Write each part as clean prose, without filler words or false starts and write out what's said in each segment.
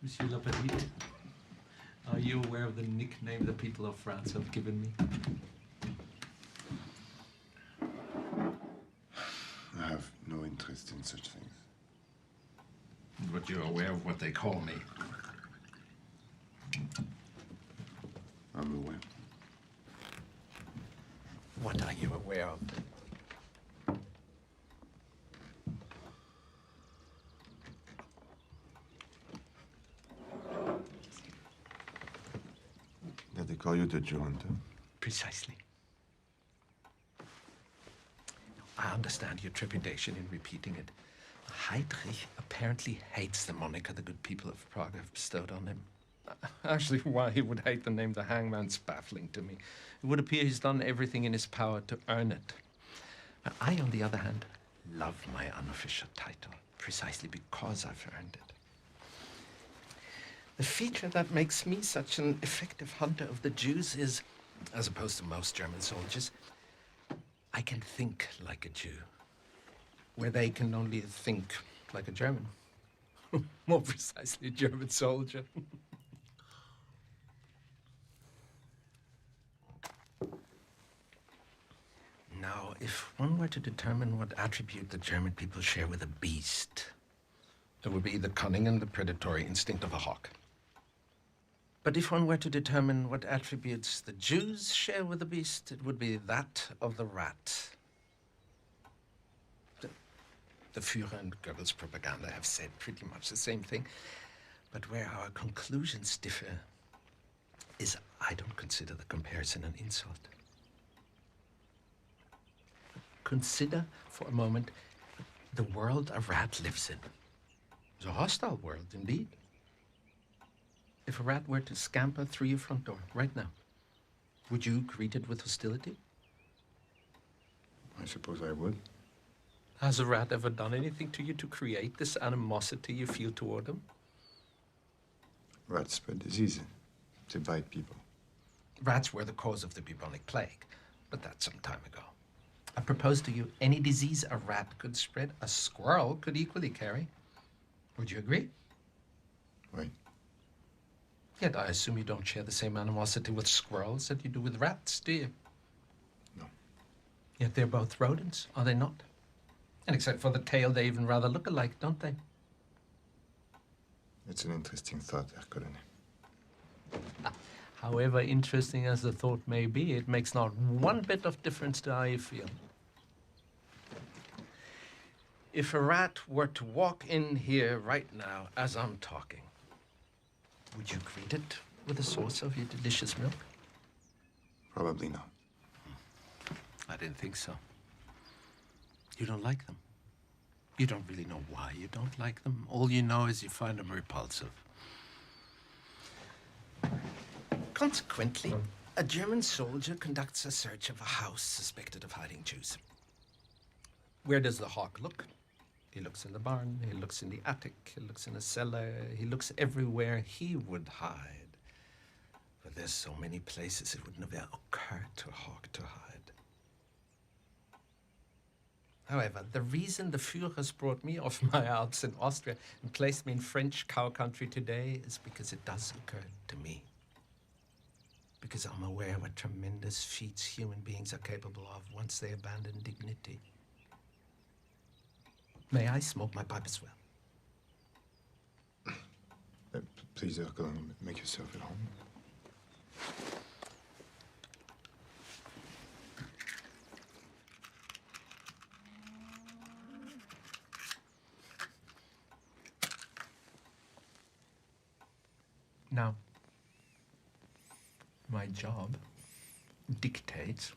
Monsieur Lapetite, are you aware of the nickname the people of France have given me? I have no interest in such things. But you're aware of what they call me. I'm aware. What are you aware of? That they call you the Jew hunter? Precisely. I understand your trepidation in repeating it. Heydrich apparently hates the moniker the good people of Prague have bestowed on him. Actually, why he would hate the name the hangman's baffling to me. It would appear he's done everything in his power to earn it. But I, on the other hand, love my unofficial title, precisely because I've earned it. The feature that makes me such an effective hunter of the Jews is, as opposed to most German soldiers, I can think like a Jew, where they can only think like a German. More precisely, a German soldier. Now, if one were to determine what attribute the German people share with a beast, it would be the cunning and the predatory instinct of a hawk. But if one were to determine what attributes the Jews share with the beast, it would be that of the rat. The Führer and Goebbels' propaganda have said pretty much the same thing, but where our conclusions differ is I don't consider the comparison an insult. Consider for a moment the world a rat lives in. It's a hostile world, indeed. If a rat were to scamper through your front door right now, would you greet it with hostility? I suppose I would. Has a rat ever done anything to you to create this animosity you feel toward him? Rats spread disease. They bite people. Rats were the cause of the bubonic plague, but that's some time ago. I propose to you, any disease a rat could spread, a squirrel could equally carry. Would you agree? Right. Yet I assume you don't share the same animosity with squirrels that you do with rats, do you? No. Yet they're both rodents, are they not? And except for the tail, they even rather look alike, don't they? It's an interesting thought, Herr Colonel. However interesting as the thought may be, it makes not one bit of difference to how you feel. If a rat were to walk in here right now as I'm talking, would you greet it with a source of your delicious milk? Probably not. I didn't think so. You don't like them. You don't really know why you don't like them. All you know is you find them repulsive. Consequently, a German soldier conducts a search of a house suspected of hiding Jews. Where does the hawk look? He looks in the barn, he looks in the attic, he looks in the cellar, he looks everywhere he would hide. But there's so many places it would never occur to a hawk to hide. However, the reason the Führers brought me off my Alps in Austria and placed me in French cow country today is because it does occur to me. Because I'm aware what tremendous feats human beings are capable of once they abandon dignity. May I smoke my pipe as well? Please, Herr Colonel, make yourself at home. Now, my job dictates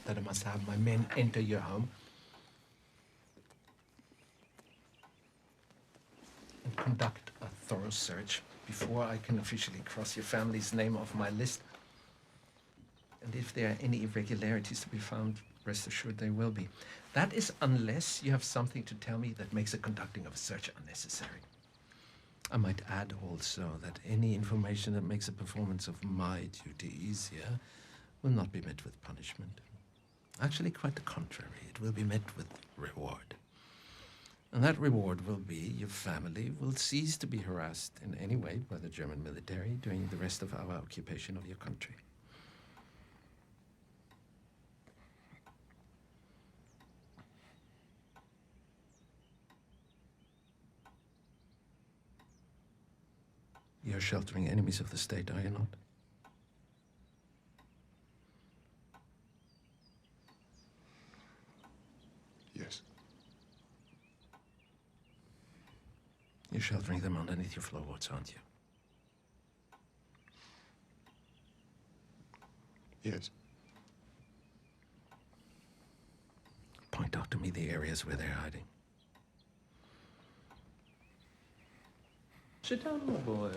that I must have my men enter your home and conduct a thorough search before I can officially cross your family's name off my list. And if there are any irregularities to be found, rest assured there will be. That is unless you have something to tell me that makes the conducting of a search unnecessary. I might add also that any information that makes the performance of my duty easier will not be met with punishment. Actually, quite the contrary. It will be met with reward. And that reward will be your family will cease to be harassed in any way by the German military during the rest of our occupation of your country. You're sheltering enemies of the state, are you not? Yes. You're sheltering them underneath your floorboards, aren't you? Yes. Point out to me the areas where they're hiding. Sit down, my boy.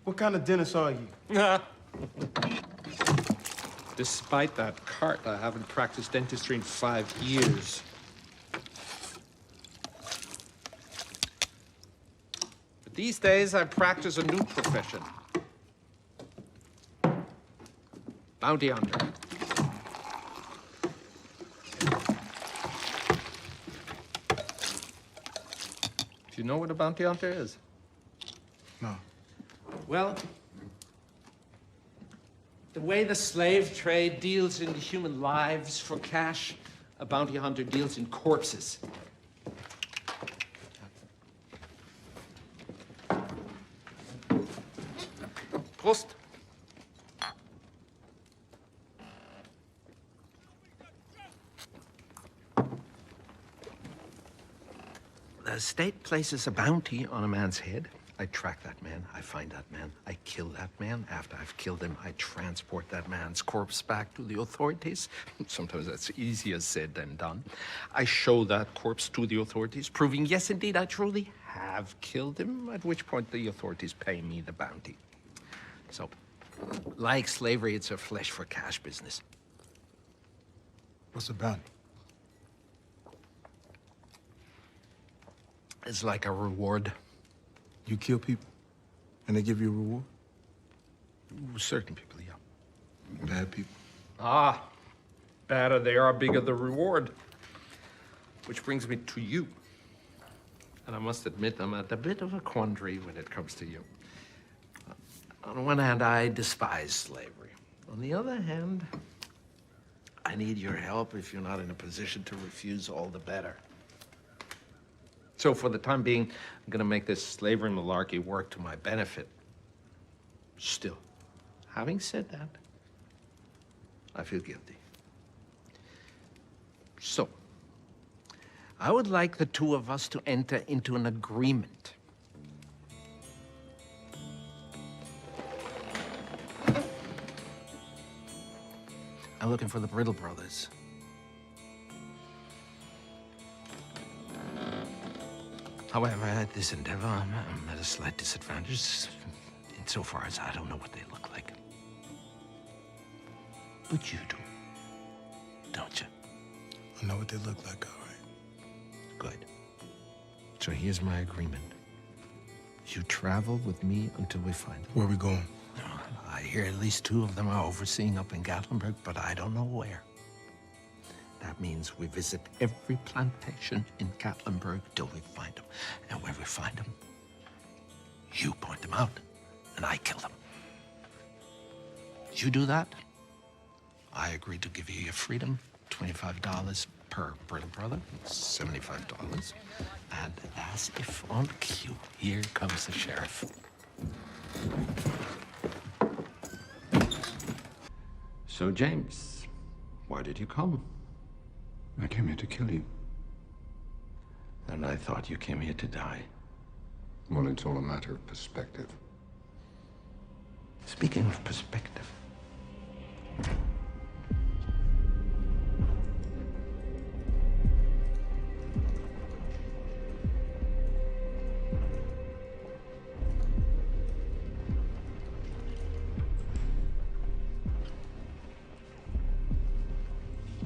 What kind of dentist are you? Despite that cart, I haven't practiced dentistry in 5 years. But these days, I practice a new profession. Bounty hunter. Do you know what a bounty hunter is? No. Well, the way the slave trade deals in human lives for cash, a bounty hunter deals in corpses. Prost. The state places a bounty on a man's head. I track that man, I find that man, I kill that man. After I've killed him, I transport that man's corpse back to the authorities. Sometimes that's easier said than done. I show that corpse to the authorities, proving, yes, indeed, I truly have killed him, at which point the authorities pay me the bounty. So, like slavery, it's a flesh for cash business. What's the bounty? It's like a reward. You kill people, and they give you a reward? Certain people, yeah. Bad people? Ah, badder they are, bigger the reward. Which brings me to you. And I must admit, I'm at a bit of a quandary when it comes to you. On one hand, I despise slavery. On the other hand, I need your help if you're not in a position to refuse, all the better. So for the time being, I'm gonna make this slavery malarkey work to my benefit. Still, having said that, I feel guilty. So, I would like the two of us to enter into an agreement. I'm looking for the Brittle brothers. However, at this endeavor, I'm at a slight disadvantage insofar as I don't know what they look like. But you do, don't you? I know what they look like, all right. Good. So here's my agreement. You travel with me until we find them. Where are we going? I hear at least 2 of them are overseeing up in Gatlinburg, but I don't know where. That means we visit every plantation in Gatlinburg till we find them. And where we find them, you point them out, and I kill them. You do that, I agree to give you your freedom, $25 per Brittle brother, $75. And as if on cue, here comes the sheriff. So, James, why did you come? I came here to kill you. And I thought you came here to die. Well, it's all a matter of perspective. Speaking of perspective.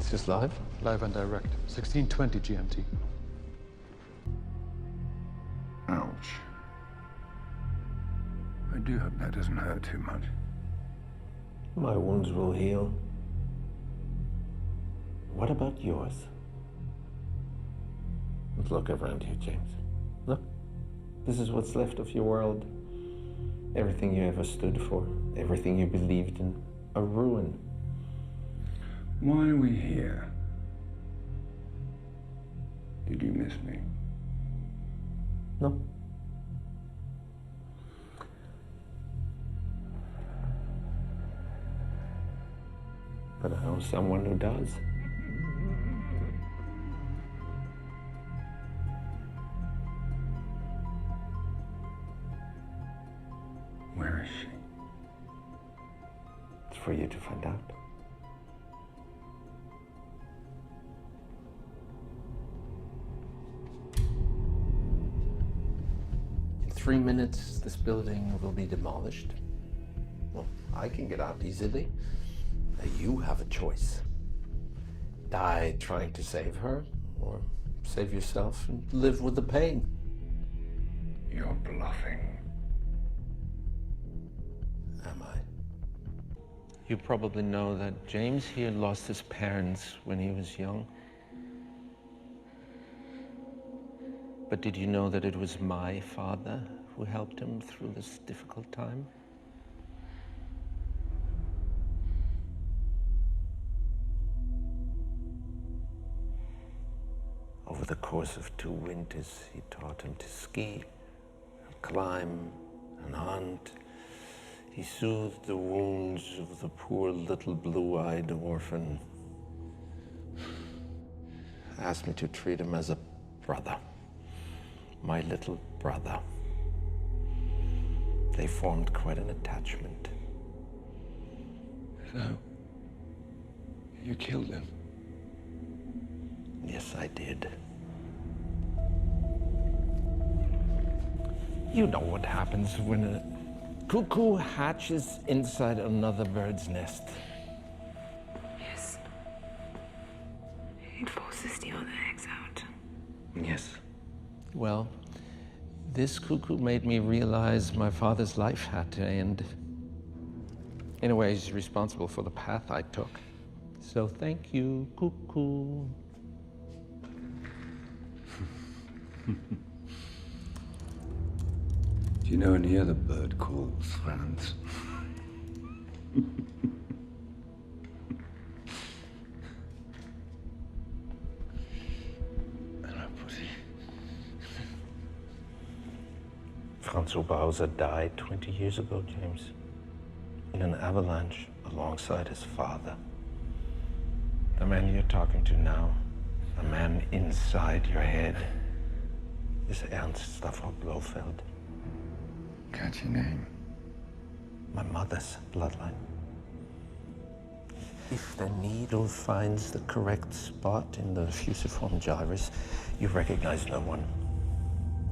Is this live? Live and direct. 1620 GMT. Ouch. I do hope that doesn't hurt too much. My wounds will heal. What about yours? Look around you, James. Look. This is what's left of your world. Everything you ever stood for, everything you believed in, a ruin. Why are we here? Did you miss me? No. But I know someone who does. Where is she? It's for you to find out. In 3 minutes, this building will be demolished. Well, I can get out easily. You have a choice. Die trying to save her, or save yourself and live with the pain. You're bluffing. Am I? You probably know that James here lost his parents when he was young. But did you know that it was my father who helped him through this difficult time? Over the course of 2 winters, he taught him to ski, and climb, and hunt. He soothed the wounds of the poor little blue-eyed orphan. Asked me to treat him as a brother. My little brother. They formed quite an attachment. So, you killed him? Yes, I did. You know what happens when a cuckoo hatches inside another bird's nest. Yes. It forces the other eggs out. Yes. Well, this cuckoo made me realize my father's life had to end. In a way, he's responsible for the path I took. So thank you, cuckoo. Do you know any other bird calls, Franz? Hello, pussy. Franz Oberhauser died 20 years ago, James. In an avalanche alongside his father. The man you're talking to now, the man inside your head, is Ernst Stavro Blofeld. Catchy name. My mother's bloodline. If the needle finds the correct spot in the fusiform gyrus, you recognize no one.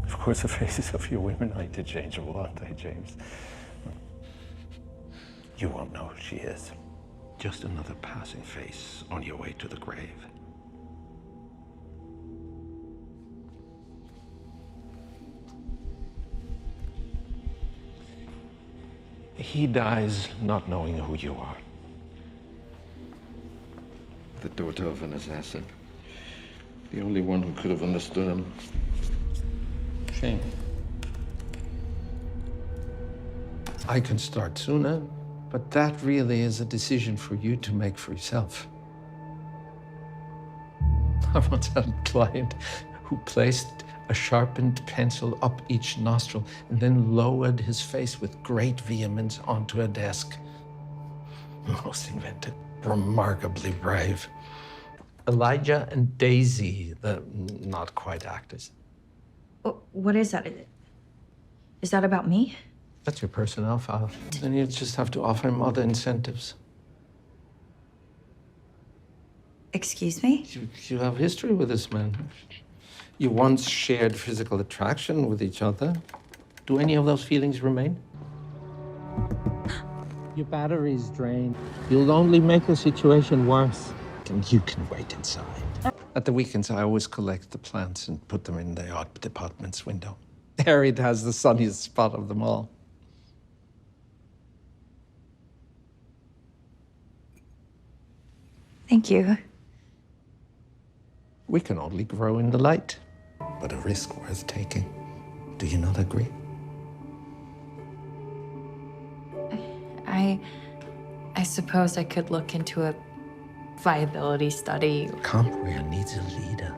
Of course, the faces of your women are interchangeable, aren't they, James? You won't know who she is. Just another passing face on your way to the grave. He dies not knowing who you are. The daughter of an assassin. The only one who could have understood him. Shame. I can start sooner, but that really is a decision for you to make for yourself. I once had a client who placed a sharpened pencil up each nostril and then lowered his face with great vehemence onto a desk. Most inventive, remarkably brave. Elijah and Daisy, the not quite actors. What is that? Is that about me? That's your personnel file. Then you just have to offer him other incentives. Excuse me? You have history with this man. You once shared physical attraction with each other. Do any of those feelings remain? Your battery's drained. You'll only make the situation worse. And you can wait inside. At the weekends, I always collect the plants and put them in the art department's window. There it has the sunniest spot of them all. Thank you. We can only grow in the light, but a risk worth taking. Do you not agree? I suppose I could look into a viability study. Cambria needs a leader.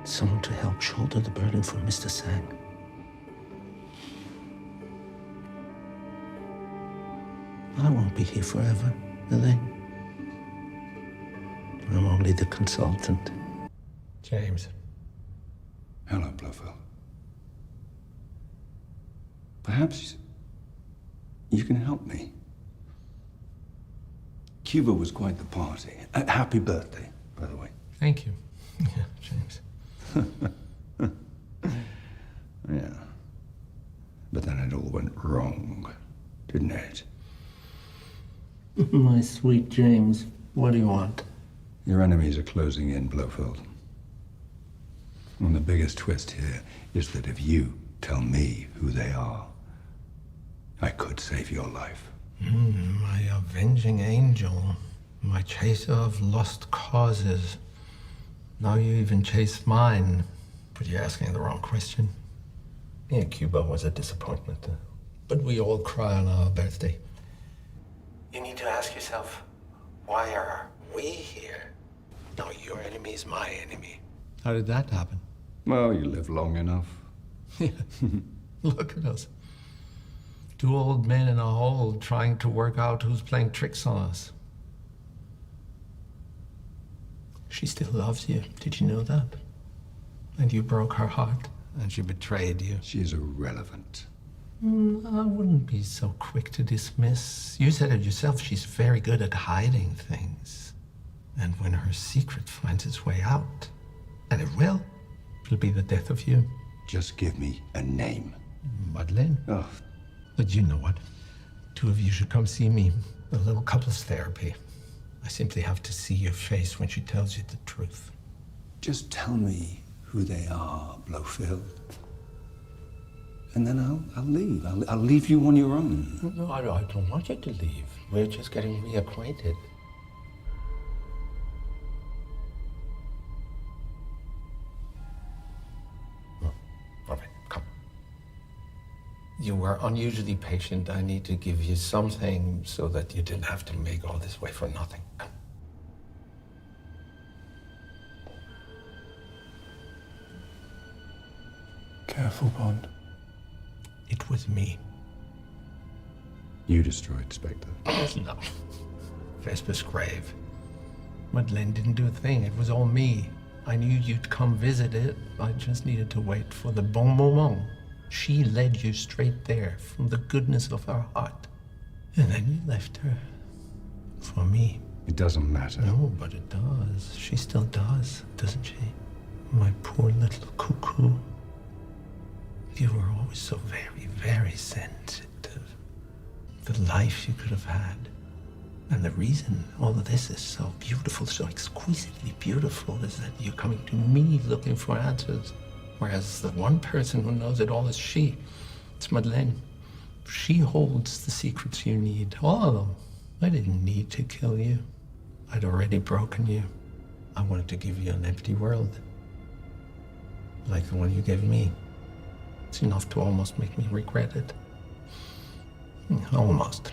Someone to help shoulder the burden for Mr. Sang. I won't be here forever, Elaine. I'm only the consultant. James. Hello, Blofeld. Perhaps you can help me. Cuba was quite the party. Happy birthday, by the way. Thank you. Yeah, James. Yeah. But then it all went wrong, didn't it? My sweet James, what do you want? Your enemies are closing in, Blofeld. And the biggest twist here is that if you tell me who they are, I could save your life. My avenging angel. My chaser of lost causes. Now you even chase mine. But you're asking the wrong question. Yeah, Cuba was a disappointment. But we all cry on our birthday. You need to ask yourself, why are we here? No, your enemy is my enemy. How did that happen? Well, you live long enough. Yeah. Look at us. Two old men in a hole trying to work out who's playing tricks on us. She still loves you. Did you know that? And you broke her heart, and she betrayed you. She is irrelevant. I wouldn't be so quick to dismiss. You said it yourself, she's very good at hiding things. And when her secret finds its way out, and it will, it'll be the death of you. Just give me a name. Madeleine. Oh. But you know what? Two of you should come see me. A little couples therapy. I simply have to see your face when she tells you the truth. Just tell me who they are, Blofeld. And then I'll leave. I'll leave you on your own. No, I don't want you to leave. We're just getting reacquainted. All right, come. You were unusually patient. I need to give you something so that you didn't have to make all this way for nothing. Come. Careful, Bond. It was me. You destroyed Spectre. No. Vesper's grave. Madeleine didn't do a thing. It was all me. I knew you'd come visit it. I just needed to wait for the bon moment. She led you straight there from the goodness of her heart. And then you left her. For me. It doesn't matter. No, but it does. She still does, doesn't she? My poor little cuckoo. You were always so very, very sensitive. The life you could have had. And the reason all of this is so beautiful, so exquisitely beautiful, is that you're coming to me looking for answers. Whereas the one person who knows it all is she. It's Madeleine. She holds the secrets you need, all of them. I didn't need to kill you. I'd already broken you. I wanted to give you an empty world. Like the one you gave me. It's enough to almost make me regret it. Almost.